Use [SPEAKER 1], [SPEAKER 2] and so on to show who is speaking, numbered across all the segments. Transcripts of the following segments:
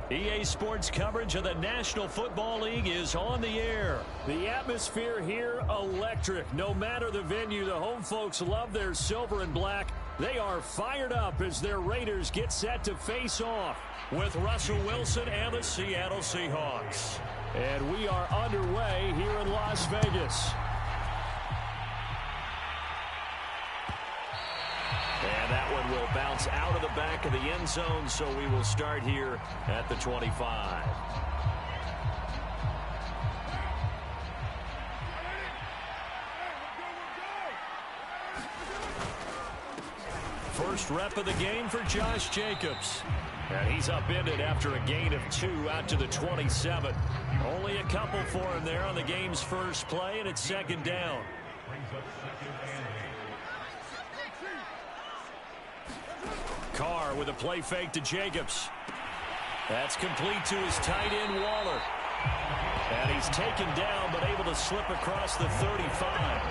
[SPEAKER 1] EA Sports coverage of the National Football League is on the air. The atmosphere here, electric. No matter the venue, the home folks love their silver and black. They are fired up as their Raiders get set to face off with Russell Wilson and the Seattle Seahawks. And we are underway here in Las Vegas. And that one will bounce out of the back of the end zone, so we will start here at the 25. First rep of the game for Josh Jacobs. And he's upended after a gain of 2 out to the 27. Only a couple for him there on the game's first play, and it's second down. Carr with a play fake to Jacobs. That's complete to his tight end, Waller. And he's taken down, but able to slip across the 35.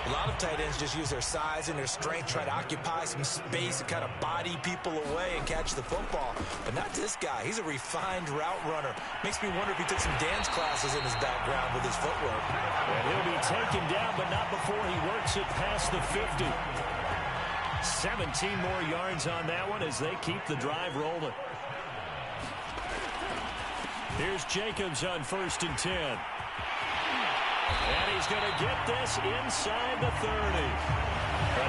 [SPEAKER 2] A lot of tight ends just use their size and their strength, try to occupy some space and kind of body people away and catch the football. But not this guy. He's a refined route runner. Makes me wonder if he took some dance classes in his background with his footwork.
[SPEAKER 1] And he'll be taken down, but not before he works it past the 50. 17 more yards on that one as they keep the drive rolling. Here's Jacobs on 1st and 10. And he's going to get this inside the 30.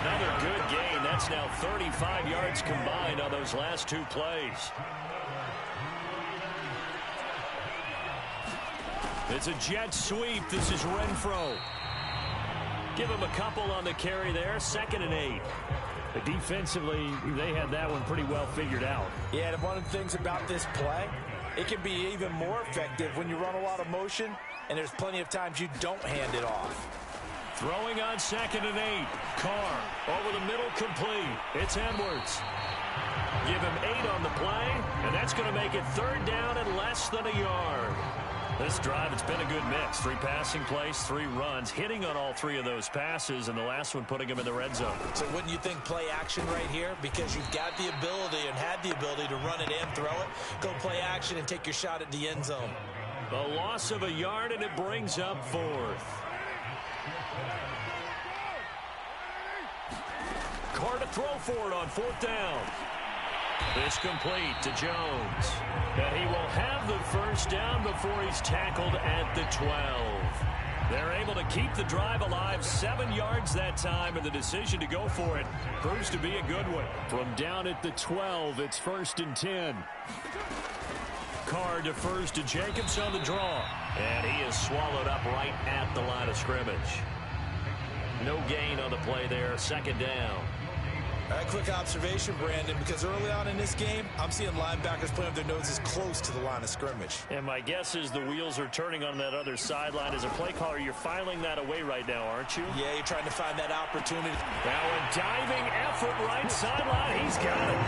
[SPEAKER 1] Another good gain. That's now 35 yards combined on those last 2 plays. It's a jet sweep. This is Renfro. Give him a couple on the carry there. 2nd and 8. But defensively, they had that one pretty well figured out.
[SPEAKER 2] Yeah, and one of the things about this play, it can be even more effective when you run a lot of motion, and there's plenty of times you don't hand it off.
[SPEAKER 1] Throwing on 2nd and 8. Carr over the middle, complete. It's Edwards. Give him 8 on the play, and that's going to make it 3rd down and less than a yard. This drive, it's been a good mix. 3 passing plays, 3 runs, hitting on all 3 of those passes, and the last one putting him in the red zone.
[SPEAKER 2] So wouldn't you think play action right here? Because you've got the ability and had the ability to run it and throw it. Go play action and take your shot at the end zone.
[SPEAKER 1] A loss of a yard, and it brings up 4th. Carr to throw for it on 4th down. It's complete to Jones. And he will have the first down before he's tackled at the 12. They're able to keep the drive alive, 7 yards that time, and the decision to go for it proves to be a good one. From down at the 12, it's 1st and 10. Carr defers to Jacobs on the draw. And he is swallowed up right at the line of scrimmage. No gain on the play there, 2nd down.
[SPEAKER 2] A quick observation, Brandon, because early on in this game, I'm seeing linebackers playing with their noses close to the line of scrimmage.
[SPEAKER 1] And my guess is the wheels are turning on that other sideline. As a play caller, you're filing that away right now, aren't you?
[SPEAKER 2] Yeah, you're trying to find that opportunity.
[SPEAKER 1] Now a diving effort right sideline. He's got it.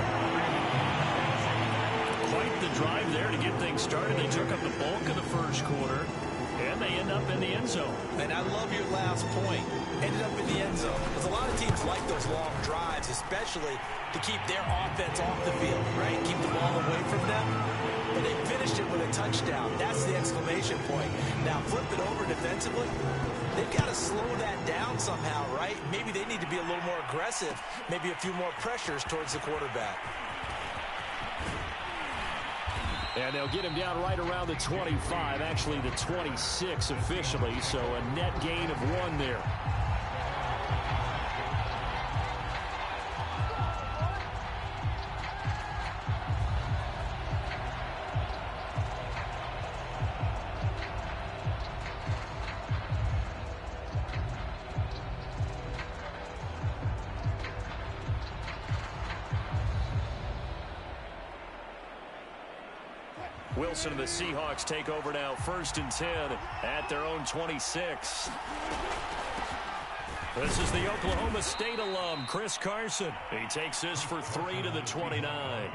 [SPEAKER 1] Quite the drive there to get things started. They took up the bulk of the first quarter, and they end up in the end zone.
[SPEAKER 2] And I love your last point. Ended up in the end zone. Because a lot of teams like those long drives, especially to keep their offense off the field, right? Keep the ball away from them. But they finished it with a touchdown. That's the exclamation point. Now flip it over defensively. They've got to slow that down somehow, right? Maybe they need to be a little more aggressive. Maybe a few more pressures towards the quarterback.
[SPEAKER 1] And they'll get him down right around the 25, actually the 26 officially, so a net gain of 1 there. Wilson and the Seahawks take over now, 1st and 10 at their own 26. This is the Oklahoma State alum, Chris Carson. He takes this for 3 to the 29.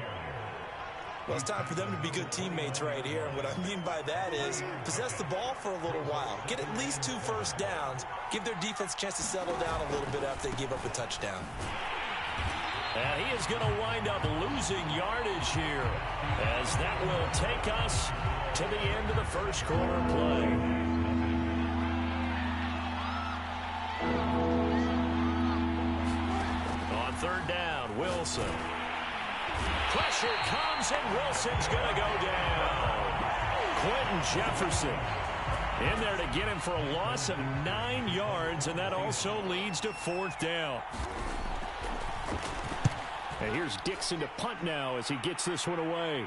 [SPEAKER 2] Well, it's time for them to be good teammates right here. And what I mean by that is possess the ball for a little while. Get at least 2 first downs. Give their defense a chance to settle down a little bit after they give up a touchdown.
[SPEAKER 1] And he is going to wind up losing yardage here, as that will take us to the end of the first quarter play. On third down, Wilson. Pressure comes, and Wilson's going to go down. Quentin Jefferson in there to get him for a loss of 9 yards, and that also leads to fourth down. And here's Dixon to punt now as he gets this one away.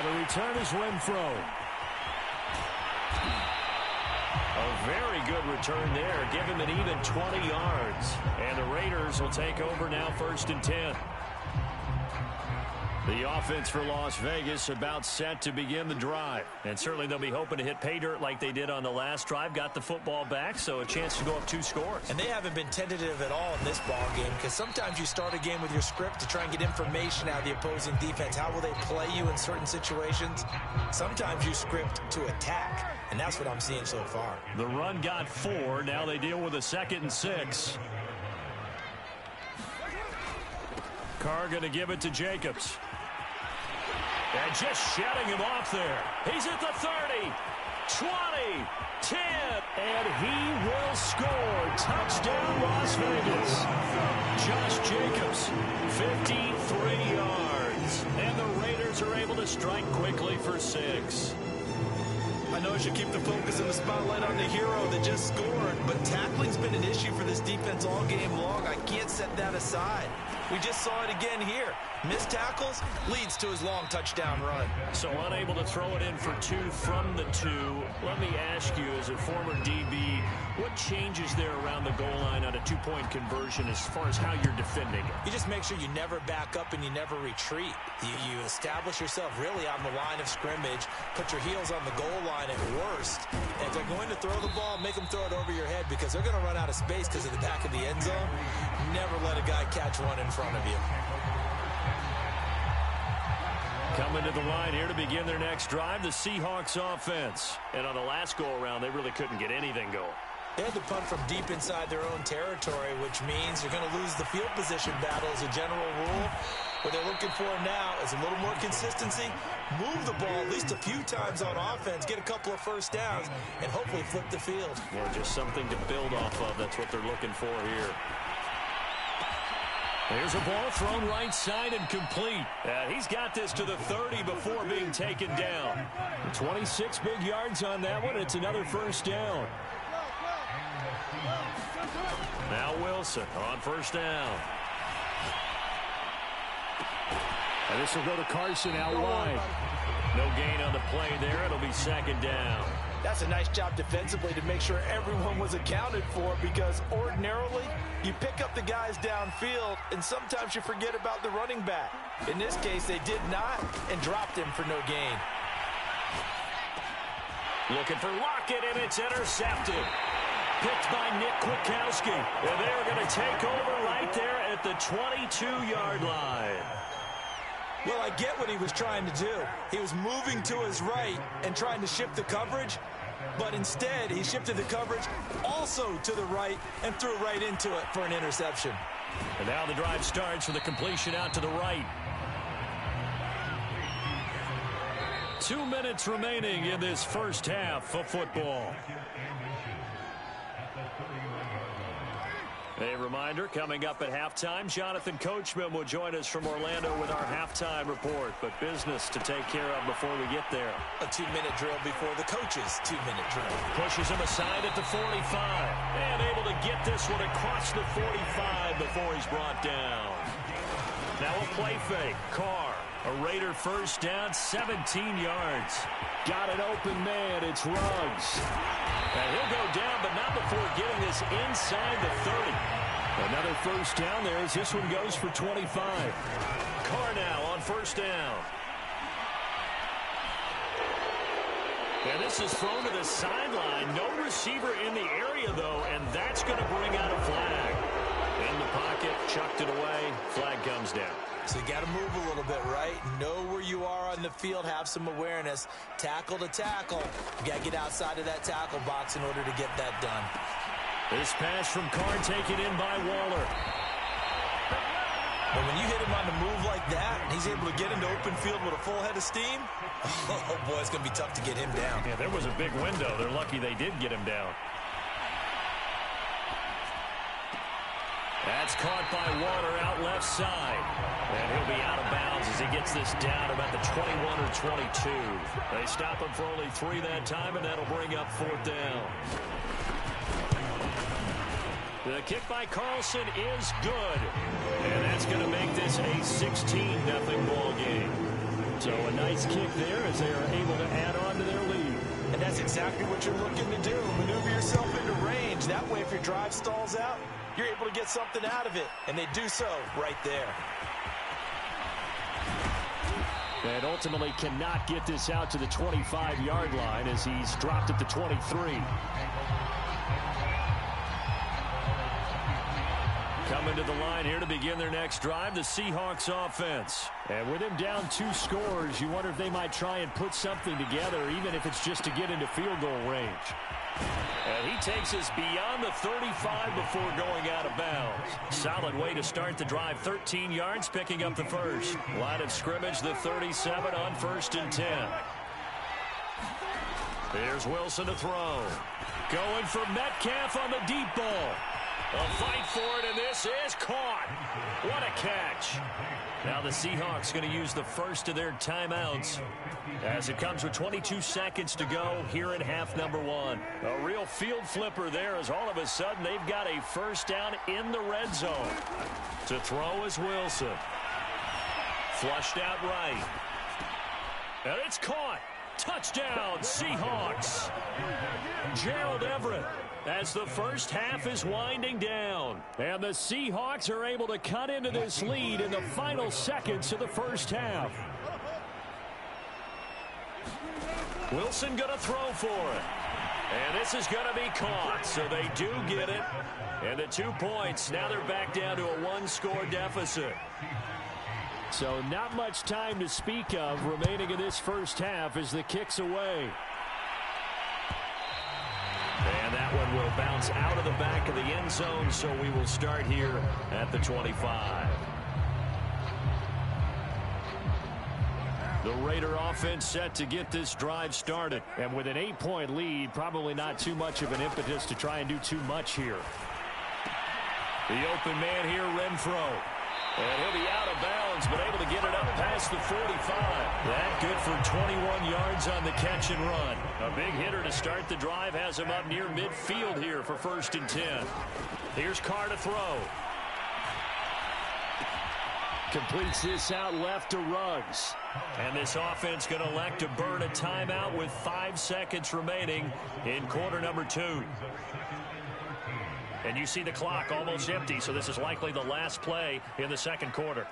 [SPEAKER 1] The return is Renfro. A very good return there. Give him an even 20 yards. And the Raiders will take over now, 1st and 10. The offense for Las Vegas about set to begin the drive. And certainly they'll be hoping to hit pay dirt like they did on the last drive. Got the football back, so a chance to go up 2 scores.
[SPEAKER 2] And they haven't been tentative at all in this ball game, because sometimes you start a game with your script to try and get information out of the opposing defense. How will they play you in certain situations? Sometimes you script to attack, and that's what I'm seeing so far.
[SPEAKER 1] The run got 4. Now they deal with a 2nd and 6. Carr going to give it to Jacobs. And just shutting him off there. He's at the 30, 20, 10, and he will score. Touchdown, Las Vegas. Josh Jacobs, 53 yards. And the Raiders are able to strike quickly for 6.
[SPEAKER 2] I know I should keep the focus and the spotlight on the hero that just scored, but tackling's been an issue for this defense all game long. I can't set that aside. We just saw it again here. Missed tackles leads to his long touchdown run.
[SPEAKER 1] So unable to throw it in for 2 from the 2. Let me ask you, as a former DB, what changes there around the goal line on a 2-point conversion as far as how you're defending it?
[SPEAKER 2] You just make sure you never back up and you never retreat. You establish yourself really on the line of scrimmage, put your heels on the goal line at worst. And if they're going to throw the ball, make them throw it over your head, because they're going to run out of space because of the back of the end zone. Never let a guy catch one in front of you.
[SPEAKER 1] Coming to the line here to begin their next drive, the Seahawks offense. And on the last go-around, they really couldn't get anything going.
[SPEAKER 2] They had to punt from deep inside their own territory, which means you're going to lose the field position battle as a general rule. What they're looking for now is a little more consistency, move the ball at least a few times on offense, get a couple of first downs, and hopefully flip the field.
[SPEAKER 1] Well, just something to build off of. That's what they're looking for here. There's a ball thrown right side and complete. He's got this to the 30 before being taken down. 26 big yards on that one. It's another first down. Now Wilson on first down. And this will go to Carson out wide. No gain on the play there. It'll be 2nd down.
[SPEAKER 2] That's a nice job defensively to make sure everyone was accounted for, because ordinarily you pick up the guys downfield and sometimes you forget about the running back. In this case, they did not and dropped him for no gain.
[SPEAKER 1] Looking for Lockett, and it's intercepted. Picked by Nick Kwiatkowski. And they're going to take over right there at the 22-yard line.
[SPEAKER 2] Well, I get what he was trying to do. He was moving to his right and trying to shift the coverage, but instead he shifted the coverage also to the right and threw right into it for an interception.
[SPEAKER 1] And now the drive starts with a completion out to the right. 2 minutes remaining in this first half of football. A reminder, coming up at halftime, Jonathan Coachman will join us from Orlando with our halftime report. But business to take care of before we get there.
[SPEAKER 2] A 2-minute drill before the coach's 2-minute drill.
[SPEAKER 1] Pushes him aside at the 45. And able to get this one across the 45 before he's brought down. Now a play fake. Carr, a Raider first down, 17 yards. Got an open man. It's Ruggs. And he'll go down, but not before getting this inside the 30. Another first down there as this one goes for 25. Carr now on first down. And this is thrown to the sideline. No receiver in the area, though, and that's going to bring out a flag. In the pocket, chucked it away. Flag comes down.
[SPEAKER 2] So you got to move a little bit, right? Know where you are on the field. Have some awareness. Tackle to tackle. You got to get outside of that tackle box in order to get that done.
[SPEAKER 1] This pass from Carr taken in by Waller.
[SPEAKER 2] And when you hit him on the move like that, and he's able to get into open field with a full head of steam, oh boy, it's going to be tough to get him down.
[SPEAKER 1] Yeah, there was a big window. They're lucky they did get him down. That's caught by Water out left side. And he'll be out of bounds as he gets this down about the 21 or 22. They stop him for only 3 that time, and that'll bring up 4th down. The kick by Carlson is good. And that's going to make this a 16-0 ball game. So a nice kick there as they are able to add on to their lead.
[SPEAKER 2] And that's exactly what you're looking to do. Maneuver yourself into range. That way, if your drive stalls out, you're able to get something out of it. And they do so right there.
[SPEAKER 1] And ultimately cannot get this out to the 25-yard line as he's dropped at the 23. Coming to the line here to begin their next drive, the Seahawks offense. And with him down 2 scores, you wonder if they might try and put something together, even if it's just to get into field goal range. And he takes us beyond the 35 before going out of bounds. Solid way to start the drive. 13 yards, picking up the first. Line of scrimmage, the 37 on 1st and 10. Here's Wilson to throw. Going for Metcalf on the deep ball. A fight for it, and this is caught. What a catch. Now the Seahawks going to use the first of their timeouts as it comes with 22 seconds to go here in half number 1. A real field flipper there as all of a sudden they've got a first down in the red zone. To throw is Wilson. Flushed out right. And it's caught. Touchdown, Seahawks. Gerald Everett as the first half is winding down. And the Seahawks are able to cut into this lead in the final seconds of the first half. Wilson going to throw for it. And this is going to be caught, so they do get it. And the 2 points, now they're back down to a 1-score deficit. So not much time to speak of remaining in this first half as the kick's away. And that one will bounce out of the back of the end zone, so we will start here at the 25. The Raider offense set to get this drive started. And with an 8-point lead, probably not too much of an impetus to try and do too much here. The open man here, Renfro. And he'll be out of bounds, but able to get it up past the 45. That good for 21 yards on the catch and run. A big hitter to start the drive has him up near midfield here for 1st and 10. Here's Carr to throw. Completes this out left to Ruggs. And this offense going to elect to burn a timeout with 5 seconds remaining in quarter number 2. And you see the clock almost empty, so this is likely the last play in the second quarter.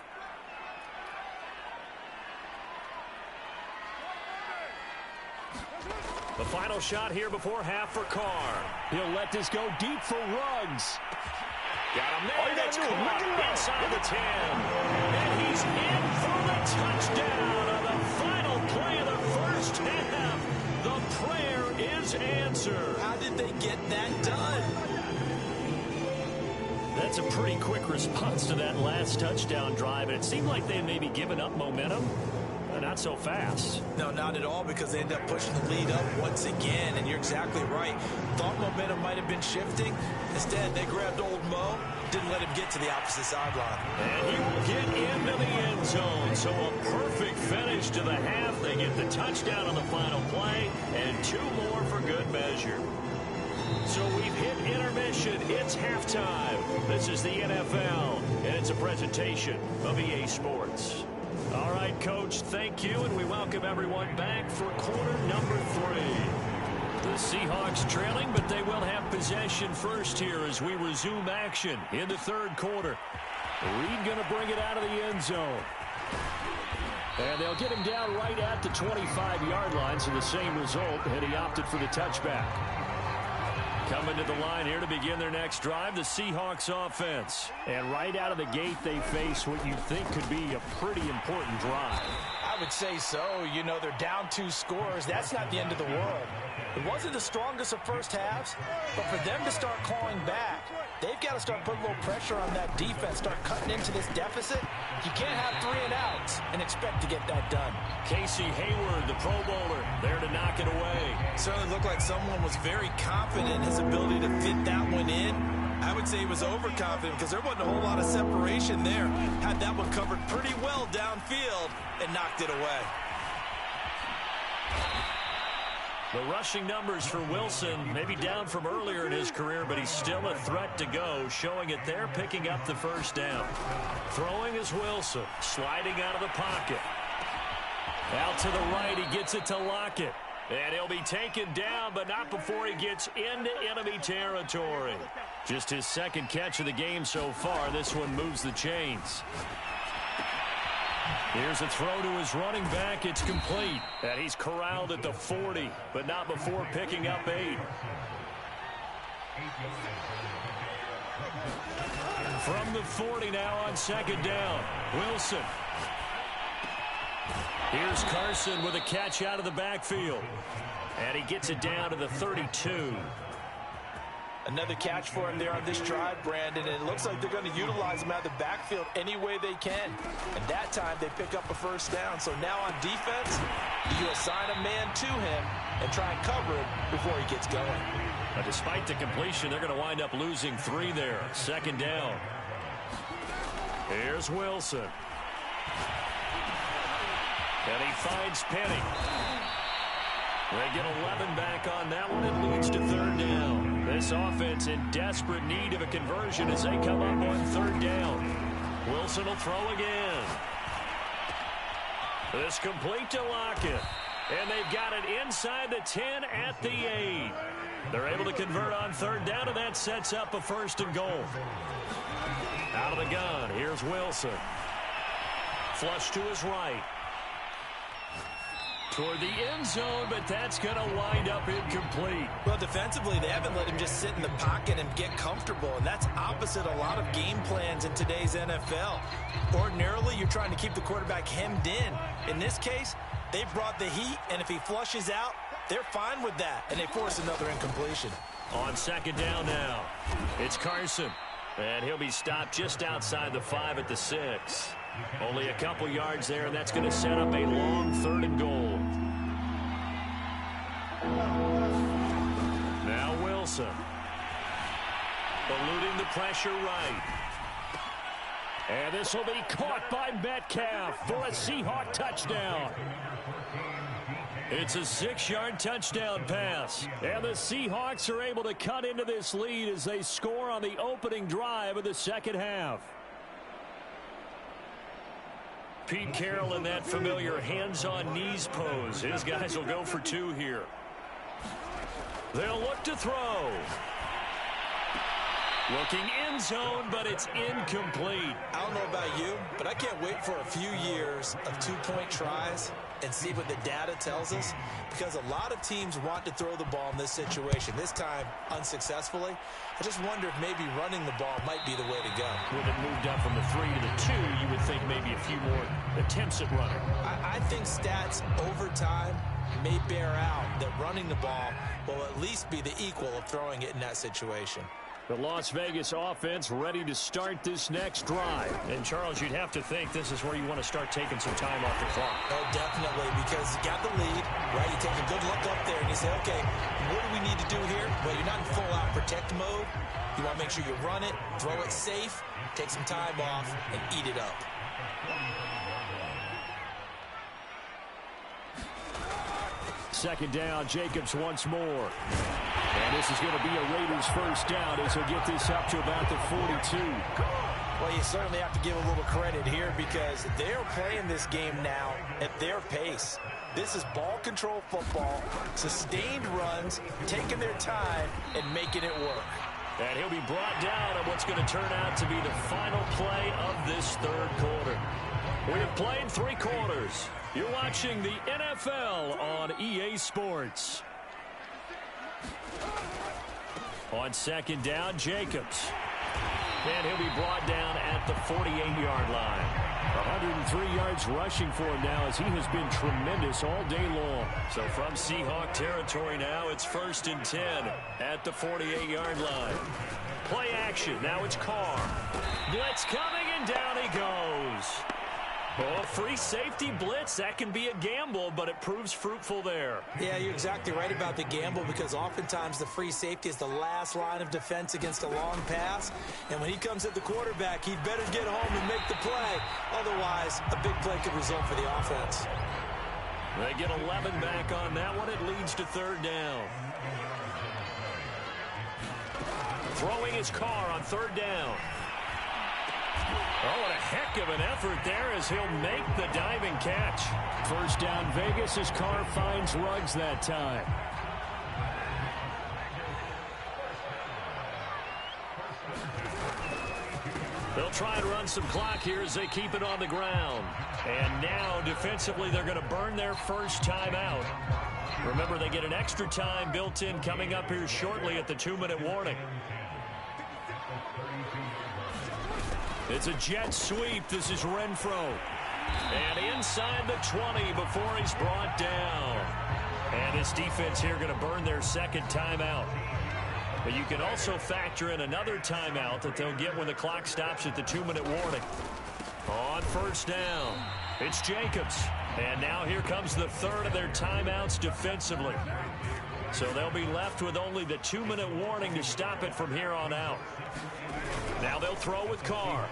[SPEAKER 1] The final shot here before half for Carr. He'll let this go deep for Ruggs. Got him there. That's caught inside the 10. And he's in for the touchdown on the final play of the first half. The prayer is answered.
[SPEAKER 2] How did they get that done?
[SPEAKER 1] That's a pretty quick response to that last touchdown drive. And it seemed like they had maybe given up momentum. Not so fast.
[SPEAKER 2] No, not at all, because they end up pushing the lead up once again. And you're exactly right. Thought momentum might have been shifting. Instead, they grabbed old Mo, didn't let him get to the opposite sideline.
[SPEAKER 1] And he will get into the end zone. So a perfect finish to the half. They get the touchdown on the final play, and 2 more for good measure. So we've hit intermission. It's halftime. This is the NFL, and it's a presentation of EA Sports. All right, Coach, thank you, and we welcome everyone back for quarter number 3. The Seahawks trailing, but they will have possession first here as we resume action in the third quarter. Reed going to bring it out of the end zone. And they'll get him down right at the 25-yard line, so the same result, and he opted for the touchback. Coming to the line here to begin their next drive, the Seahawks offense. And right out of the gate, they face what you think could be a pretty important drive.
[SPEAKER 2] I would say so. You know, they're down 2 scores. That's not the end of the world. It wasn't the strongest of first halves, but for them to start clawing back, they've got to start putting a little pressure on that defense, start cutting into this deficit. You can't have 3 and outs and expect to get that done.
[SPEAKER 1] Casey Hayward, the Pro Bowler, there to knock it away.
[SPEAKER 2] Certainly looked like someone was very confident in his ability to fit that one in. I would say he was overconfident because there wasn't a whole lot of separation there. Had that one covered pretty well downfield and knocked it away.
[SPEAKER 1] The rushing numbers for Wilson, maybe down from earlier in his career, but he's still a threat to go, showing it there, picking up the first down. Throwing is Wilson, sliding out of the pocket. Out to the right, he gets it to Lockett. And he'll be taken down, but not before he gets into enemy territory. Just his second catch of the game so far. This one moves the chains. Here's a throw to his running back. It's complete. And he's corralled at the 40, but not before picking up 8. From the 40 now on second down. Wilson. Here's Carson with a catch out of the backfield. And he gets it down to the 32.
[SPEAKER 2] Another catch for him there on this drive, Brandon, and it looks like they're going to utilize him out of the backfield any way they can. And that time they pick up a first down. So now on defense, you assign a man to him and try and cover him before he gets going.
[SPEAKER 1] But despite the completion, they're going to wind up losing 3 there. Second down. Here's Wilson. And he finds Penny. They get 11 back on that one. It leads to third down. This offense in desperate need of a conversion as they come up on third down. Wilson will throw again. This complete to Lockett. And they've got it inside the 10 at the 8. They're able to convert on third down, and that sets up a first and goal. Out of the gun, here's Wilson. Flush to his right. Toward the end zone, but that's going to wind up incomplete.
[SPEAKER 2] Well, defensively, they haven't let him just sit in the pocket and get comfortable, and that's opposite a lot of game plans in today's NFL. Ordinarily, you're trying to keep the quarterback hemmed in. In this case, they brought the heat, and if he flushes out, they're fine with that, and they force another incompletion.
[SPEAKER 1] On second down now, it's Carson, and he'll be stopped just outside the 5 at the 6. Only a couple yards there, and that's going to set up a long third and goal. Now Wilson. Eluding the pressure right. And this will be caught by Metcalf for a Seahawk touchdown. It's a 6-yard touchdown pass. And the Seahawks are able to cut into this lead as they score on the opening drive of the second half. Pete Carroll in that familiar hands-on-knees pose. His guys will go for 2 here. They'll look to throw. Looking end zone, but it's incomplete.
[SPEAKER 2] I don't know about you, but I can't wait for a few years of 2-point tries and see what the data tells us, because a lot of teams want to throw the ball in this situation. This time, unsuccessfully. I just wonder if maybe running the ball might be the way to go.
[SPEAKER 1] With it moved up from the 3 to the 2, you would think maybe a few more attempts at running.
[SPEAKER 2] I think stats over time may bear out that running the ball will at least be the equal of throwing it in that situation.
[SPEAKER 1] The Las Vegas offense ready to start this next drive. And, Charles, you'd have to think this is where you want to start taking some time off the clock.
[SPEAKER 2] Oh, definitely, because you got the lead, right? You take a good look up there and you say, okay, what do we need to do here? Well, you're not in full-out protect mode. You want to make sure you run it, throw it safe, take some time off, and eat it up.
[SPEAKER 1] Second down, Jacobs once more. And this is going to be a Raiders first down as he'll get this up to about the 42.
[SPEAKER 2] Well, you certainly have to give a little credit here because they're playing this game now at their pace. This is ball control football, sustained runs, taking their time and making it work.
[SPEAKER 1] And he'll be brought down on what's going to turn out to be the final play of this third quarter. We have played 3 quarters. You're watching the NFL on EA Sports. On second down, Jacobs. And he'll be brought down at the 48-yard line. 103 yards rushing for him now as he has been tremendous all day long. So from Seahawk territory now, it's 1st and 10 at the 48-yard line. Play action. Now it's Carr. Blitz coming, and down he goes. Oh, free safety blitz. That can be a gamble, but it proves fruitful there.
[SPEAKER 2] Yeah, you're exactly right about the gamble because oftentimes the free safety is the last line of defense against a long pass. And when he comes at the quarterback, he'd better get home and make the play. Otherwise, a big play could result for the offense.
[SPEAKER 1] They get 11 back on that one. It leads to 3rd down. Throwing his Carr on 3rd down. Oh, what a heck of an effort there as he'll make the diving catch. 1st down Vegas as Carr finds Ruggs that time. They'll try and run some clock here as they keep it on the ground. And now defensively they're going to burn their first timeout. Remember, they get an extra time built in coming up here shortly at the 2-minute warning. It's a jet sweep. This is Renfro. And inside the 20 before he's brought down. And this defense here going to burn their 2nd timeout. But you can also factor in another timeout that they'll get when the clock stops at the 2-minute warning. On 1st down, it's Jacobs. And now here comes the 3rd of their timeouts defensively. So they'll be left with only the 2-minute warning to stop it from here on out. Now they'll throw with Carr.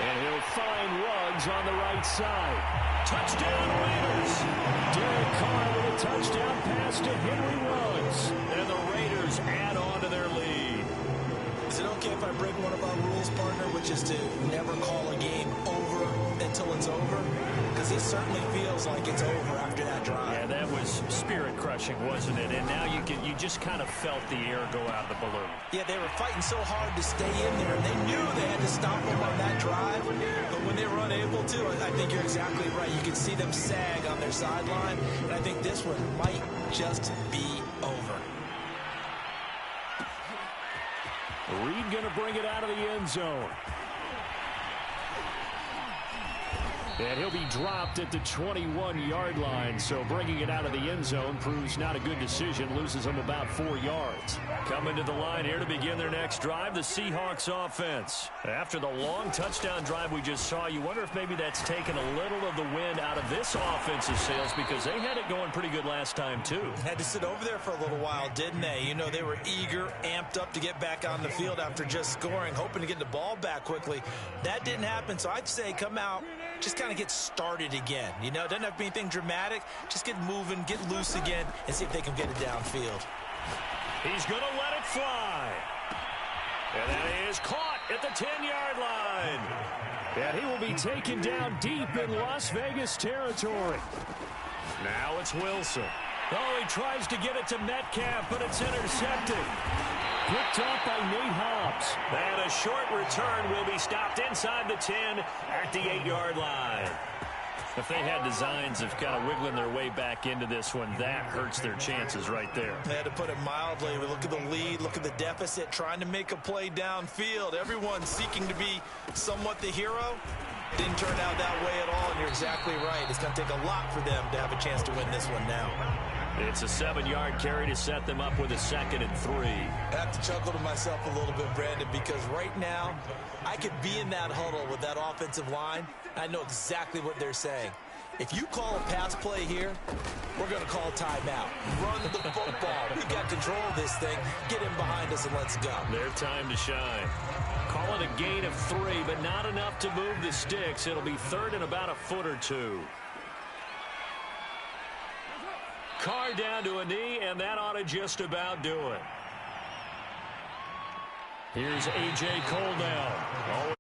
[SPEAKER 1] And he'll find Ruggs on the right side. Touchdown Raiders. Derek Carr with a touchdown pass to Henry Ruggs. And the Raiders add on to their lead.
[SPEAKER 2] Is it okay if I break one of our rules, partner, which is to never call a game over until it's over? Because it certainly feels like it's over after that drive.
[SPEAKER 1] Yeah, that was spirit-crushing, wasn't it? And now you just kind of felt the air go out of the balloon.
[SPEAKER 2] Yeah, they were fighting so hard to stay in there, and they knew they had to stop them on that drive. But when they were unable to, I think you're exactly right. You can see them sag on their sideline, and I think this one might just be over.
[SPEAKER 1] Reed going to bring it out of the end zone. And he'll be dropped at the 21-yard line, so bringing it out of the end zone proves not a good decision, loses them about 4 yards. Coming to the line here to begin their next drive, the Seahawks offense. After the long touchdown drive we just saw, you wonder if maybe that's taken a little of the wind out of this offensive sails because they had it going pretty good last time too.
[SPEAKER 2] Had to sit over there for a little while, didn't they? You know, they were eager, amped up to get back on the field after just scoring, hoping to get the ball back quickly. That didn't happen, so I'd say come out, just kind of get started again. You know, it doesn't have to be anything dramatic. Just get moving, get loose again, and see if they can get it downfield.
[SPEAKER 1] He's going to let it fly. And that is caught at the 10-yard line. And he will be taken down deep in Las Vegas territory. Now it's Wilson. Oh, he tries to get it to Metcalf, but it's intercepted. Picked off by Nate Hobbs. And a short return will be stopped inside the 10 at the 8-yard line. If they had designs of kind of wiggling their way back into this one, that hurts their chances right there.
[SPEAKER 2] They had to put it mildly. We look at the lead, look at the deficit, trying to make a play downfield. Everyone seeking to be somewhat the hero. Didn't turn out that way at all, and you're exactly right. It's going to take a lot for them to have a chance to win this one now.
[SPEAKER 1] It's a 7-yard carry to set them up with a 2nd and 3.
[SPEAKER 2] I have to chuckle to myself a little bit, Brandon, because right now I could be in that huddle with that offensive line. I know exactly what they're saying. If you call a pass play here, we're going to call timeout. Run the football. We got control of this thing. Get him behind us and let's go.
[SPEAKER 1] Their time to shine. Call it a gain of 3, but not enough to move the sticks. It'll be 3rd and about a foot or 2. Carr down to a knee, and that ought to just about do it. Here's A.J. Cole now.